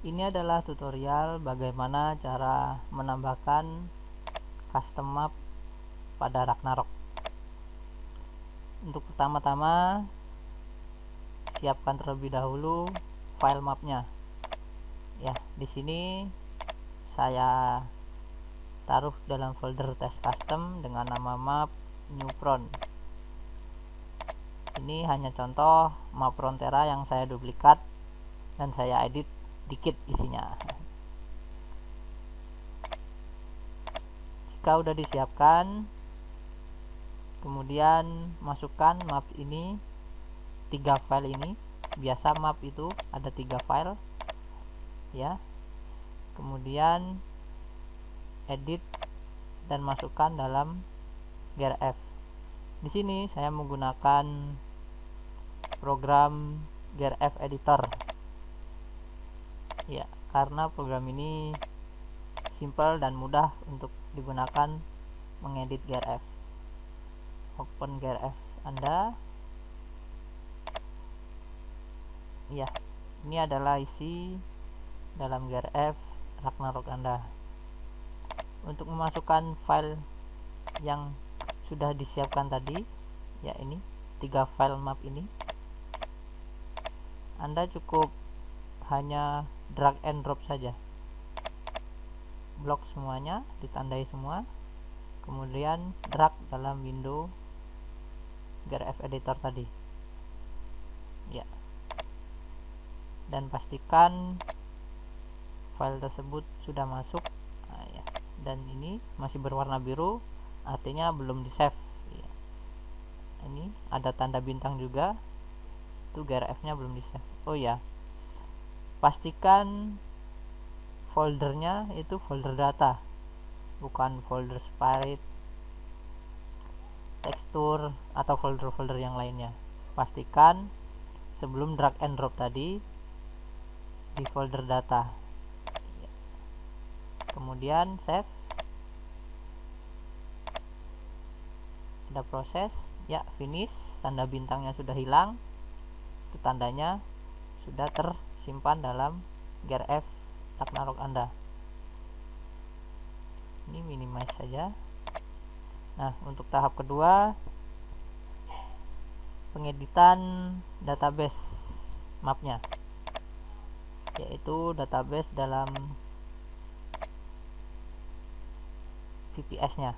Ini adalah tutorial bagaimana cara menambahkan custom map pada Ragnarok. Untuk pertama-tama, siapkan terlebih dahulu file mapnya. Ya, di sini saya taruh dalam folder test custom dengan nama map newfront. Ini hanya contoh map Frontera yang saya duplikat dan saya edit dikit isinya. Jika udah disiapkan, kemudian masukkan map ini, 3 file ini. Biasa map itu ada 3 file ya. Kemudian edit dan masukkan dalam GRF. Di sini saya menggunakan program GRF editor ya, karena program ini simple dan mudah untuk digunakan mengedit GRF. Open GRF Anda. Ya, ini adalah isi dalam GRF Ragnarok Anda. Untuk memasukkan file yang sudah disiapkan tadi, ya ini 3 file map ini, Anda cukup hanya drag and drop saja, blok semuanya, ditandai semua, kemudian drag dalam window GRF editor tadi ya, dan pastikan file tersebut sudah masuk. Nah, ya. Dan ini masih berwarna biru, artinya belum di save ya. Ini ada tanda bintang juga, itu GRF nya belum di save. Oh ya, pastikan foldernya itu folder data, bukan folder sprite, tekstur, atau folder-folder yang lainnya. Pastikan sebelum drag and drop tadi di folder data. Kemudian save. Ada proses ya, finish, tanda bintangnya sudah hilang, itu tandanya sudah tersimpan dalam GRF Ragnarok Anda. Ini minimize saja. Nah, untuk tahap kedua, pengeditan database mapnya, yaitu database dalam VPS nya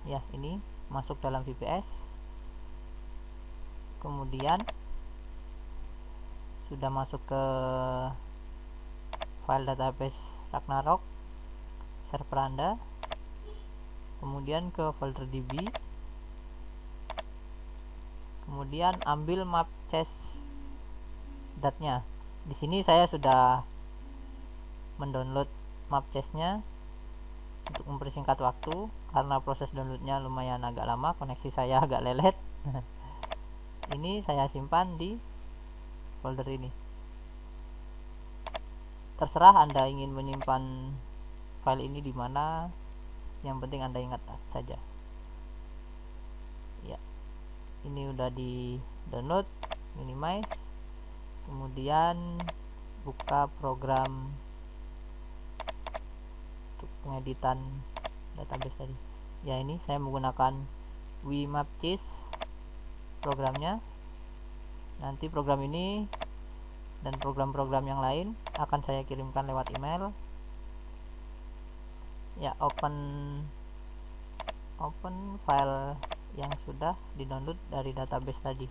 ya. Ini masuk dalam VPS, kemudian sudah masuk ke file database Ragnarok server Anda, kemudian ke folder db, kemudian ambil map chest datnya. Di sini saya sudah mendownload map chestnya untuk mempersingkat waktu, karena proses downloadnya lumayan agak lama, koneksi saya agak lelet. Ini saya simpan di folder ini. Terserah Anda ingin menyimpan file ini di mana, yang penting Anda ingat saja ya. Ini udah di download, minimize, kemudian buka program untuk pengeditan database tadi ya. Ini saya menggunakan WMapChess programnya. Nanti program ini dan program-program yang lain akan saya kirimkan lewat email ya. Open file yang sudah di-download dari database tadi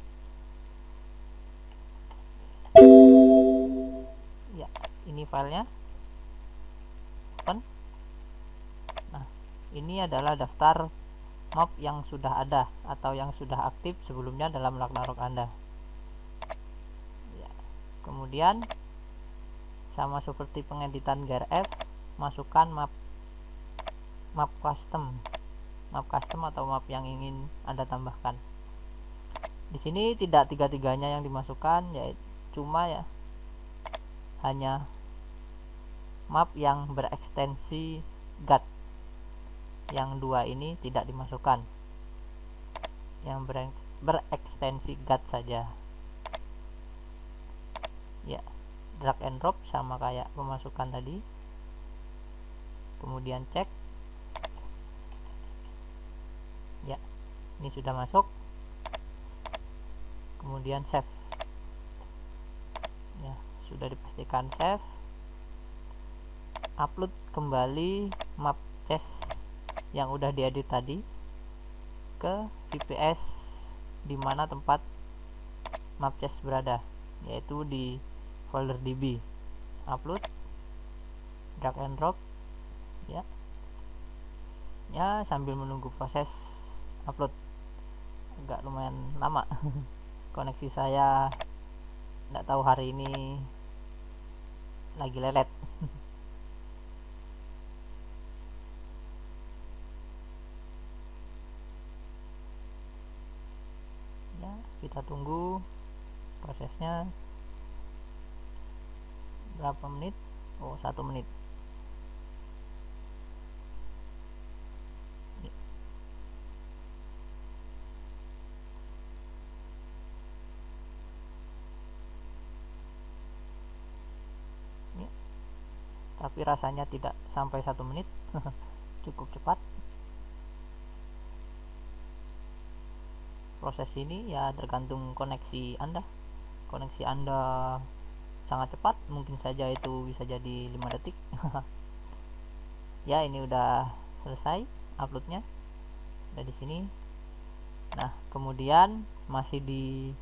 ya. Ini filenya, open. Nah, ini adalah daftar map yang sudah ada atau yang sudah aktif sebelumnya dalam Ragnarok Anda ya. Kemudian sama seperti pengeditan GRF, masukkan map custom atau map yang ingin Anda tambahkan. Di sini tidak tiga-tiganya yang dimasukkan, ya, cuma ya hanya map yang berekstensi GAT. Yang 2 ini tidak dimasukkan, yang berekstensi GAT saja ya. drag and drop sama kayak pemasukan tadi, kemudian cek. Ya, ini sudah masuk, kemudian save. Ya, sudah dipastikan save. Upload kembali map chest yang udah diedit tadi ke VPS dimana tempat map chest berada, yaitu di folder DB. Upload, drag and drop. Ya, sambil menunggu proses upload, agak lumayan lama. Koneksi saya nggak tahu hari ini lagi lelet. Ya, kita tunggu prosesnya berapa menit. 1 menit. Tapi rasanya tidak sampai 1 menit. Cukup cepat. Proses ini ya tergantung koneksi Anda. Koneksi Anda sangat cepat, mungkin saja itu bisa jadi 5 detik. Ya, ini udah selesai uploadnya, udah di sini. Nah, kemudian masih di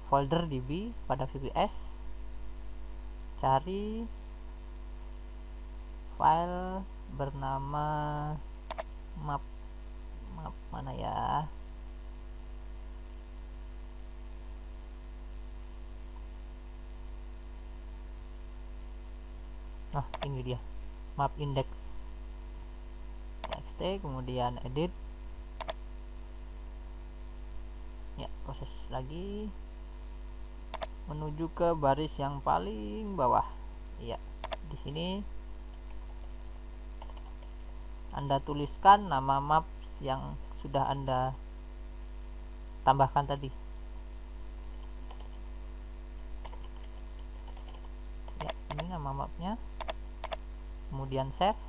folder DB pada VPS, cari file bernama map mana ya, ini dia, map index.txt, kemudian edit. Ya, proses lagi menuju ke baris yang paling bawah. Ya, di sini Anda tuliskan nama maps yang sudah Anda tambahkan tadi. Ya, ini nama mapnya. Kemudian save.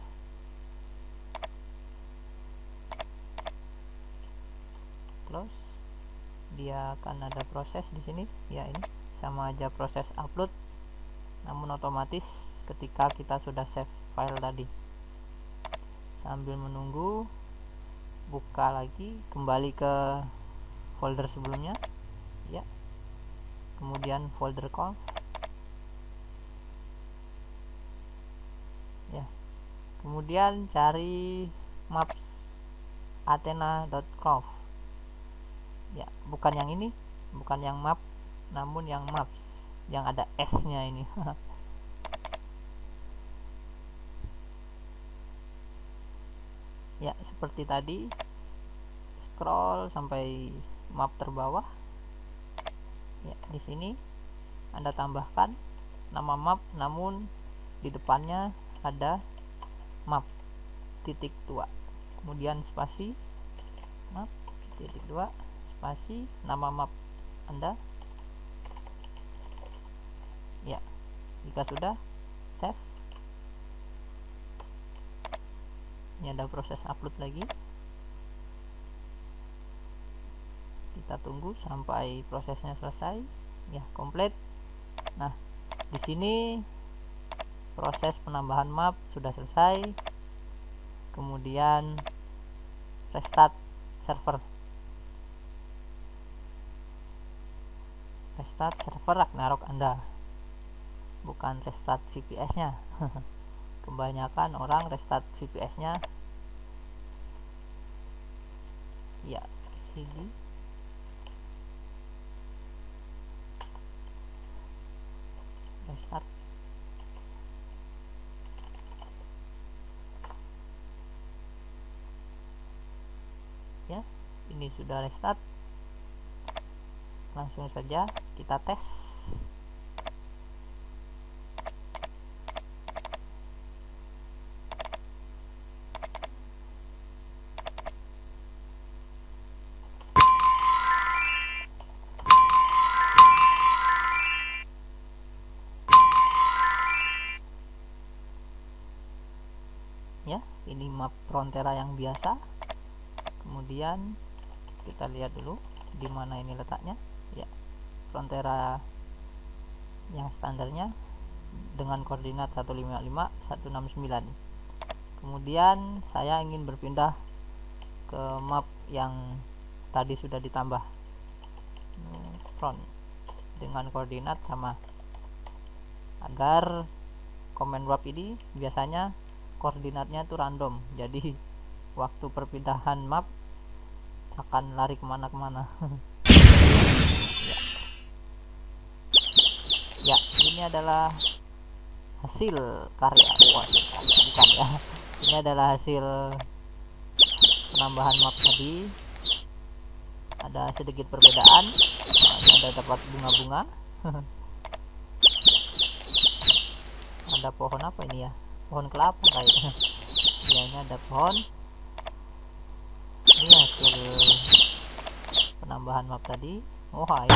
Close. Dia akan ada proses di sini. Ya, ini sama aja proses upload, namun otomatis ketika kita sudah save file tadi. Sambil menunggu, buka lagi, kembali ke folder sebelumnya. Ya, kemudian folder conf. Ya, kemudian cari maps athena.conf. Ya, bukan yang ini, bukan yang map, namun yang maps yang ada S nya ini. Ya, seperti tadi, scroll sampai map terbawah. Ya, di sini Anda tambahkan nama map, namun di depannya ada map titik 2, kemudian spasi map titik 2 spasi nama map Anda. Ya, jika sudah, save. Ini ada proses upload lagi. Kita tunggu sampai prosesnya selesai. Ya, komplit. Nah, di sini proses penambahan map sudah selesai. Kemudian restart server. Restart server Ragnarok Anda, bukan restart VPS-nya. Kebanyakan orang restart VPS-nya. Ya, sini restart. Ya, ini sudah restart. Langsung saja kita tes. ini map Frontera yang biasa. Kemudian kita lihat dulu di mana ini letaknya. Ya, Frontera yang standarnya dengan koordinat 155 169. Kemudian saya ingin berpindah ke map yang tadi sudah ditambah front dengan koordinat sama, agar command warp ini biasanya koordinatnya itu random, jadi waktu perpindahan map akan lari kemana-kemana. Ya, ini adalah hasil karya, bukan ya, ini adalah hasil penambahan map tadi. Ada sedikit perbedaan. Ini ada dapat bunga-bunga. Ada pohon apa ini ya, pohon kelapa kayaknya. Ya, ini ada pohon. Ini hasil penambahan map tadi. Oh, ini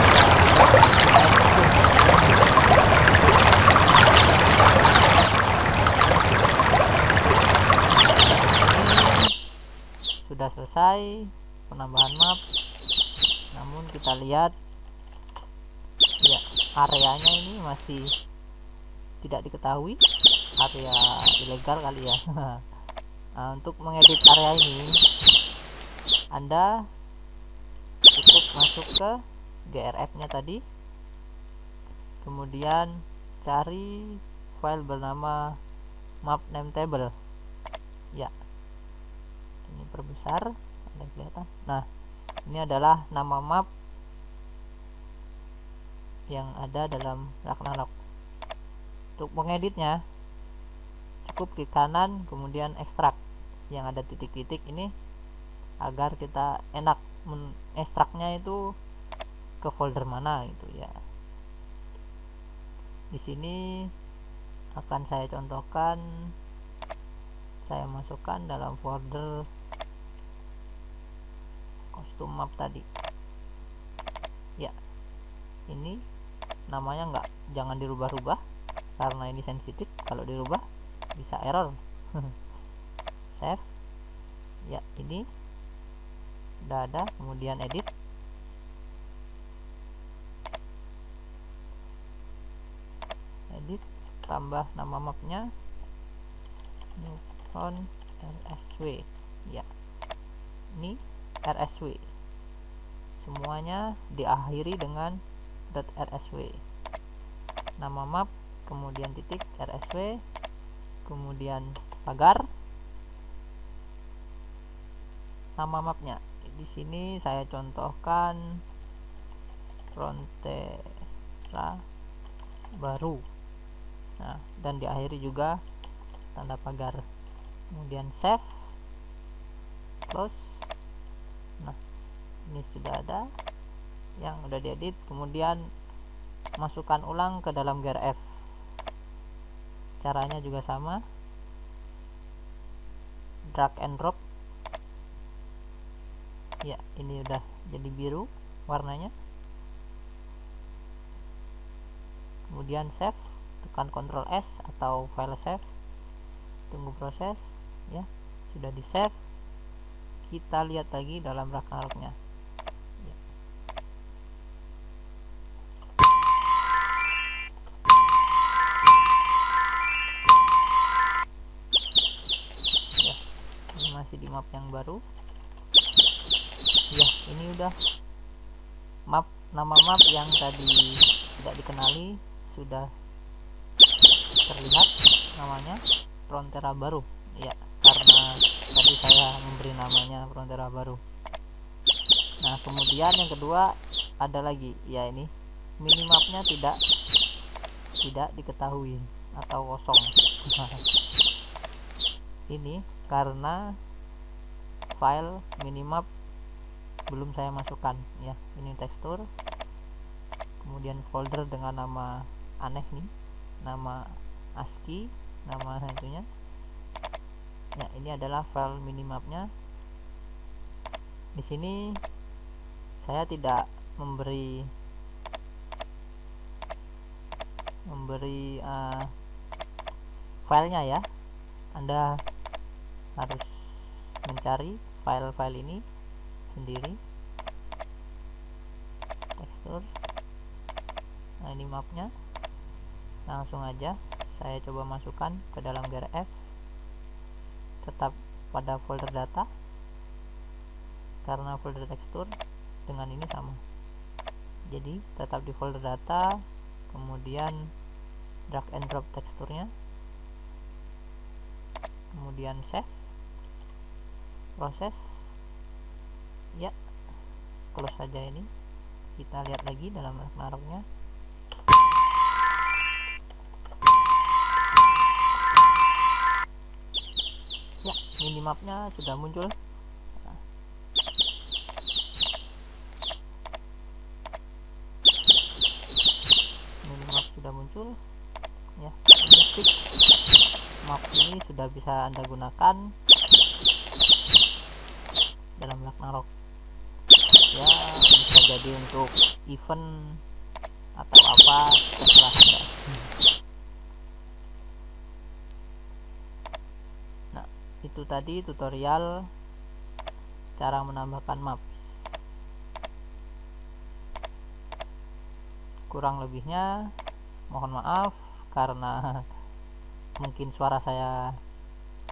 sudah selesai penambahan map. Namun kita lihat ya, areanya ini masih tidak diketahui, area ilegal kali ya. Nah, untuk mengedit area ini Anda cukup masuk ke grf nya tadi, kemudian cari file bernama map name table. Ya, ini perbesar, ada kelihatan. Nah, ini adalah nama map yang ada dalam Ragnarok. Untuk mengeditnya cukup klik kanan kemudian ekstrak yang ada titik-titik ini, agar kita enak mengekstraknya itu ke folder mana gitu ya. Di sini akan saya contohkan, saya masukkan dalam folder kostum map tadi. Ya, ini namanya jangan dirubah-rubah karena ini sensitif. Kalau dirubah bisa error. Save. Ya, ini udah ada. Kemudian edit. Tambah nama mapnya new front rsw. Ya, ini rsw, semuanya diakhiri dengan .rsw, nama map, kemudian titik rsw, kemudian pagar, nama mapnya. Di sini saya contohkan Frontera baru. Nah, dan diakhiri juga tanda pagar. Kemudian save, close. Nah, ini sudah ada yang udah diedit. Kemudian masukkan ulang ke dalam grf. Caranya juga sama, drag and drop. Ya, ini udah jadi biru warnanya. Kemudian save, tekan Ctrl S atau file save, tunggu proses. Ya, sudah di save. Kita lihat lagi dalam Ragnaroknya. Ya. Ya, ini masih di map yang baru. Ya, ini udah nama map yang tadi tidak dikenali sudah terlihat namanya Frontera baru. Ya, karena tadi saya memberi namanya Frontera baru. Nah, kemudian yang kedua ada lagi, ya ini minimapnya tidak diketahui atau kosong. Ini karena file minimap belum saya masukkan ya. Ini tekstur, kemudian folder dengan nama aneh nih, nama ASCII, nama itunya. Ya, ini adalah file minimapnya. Di sini saya tidak memberi filenya ya. Anda harus mencari file-file ini sendiri. Tekstur, nah ini mapnya. Langsung aja saya coba masukkan ke dalam GRF, tetap pada folder data karena folder tekstur dengan ini sama, jadi tetap di folder data, kemudian drag and drop teksturnya, kemudian save, proses ya, close saja. Ini kita lihat lagi dalam Ragnaroknya. Ya, minimapnya sudah muncul. Nah, minimap sudah muncul ya. Map ini sudah bisa Anda gunakan dalam Ragnarok ya, bisa jadi untuk event atau apa terserah Anda. Nah, itu tadi tutorial cara menambahkan map. Kurang lebihnya mohon maaf karena mungkin suara saya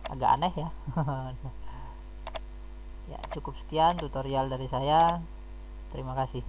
agak aneh ya. Ya, cukup sekian tutorial dari saya. Terima kasih.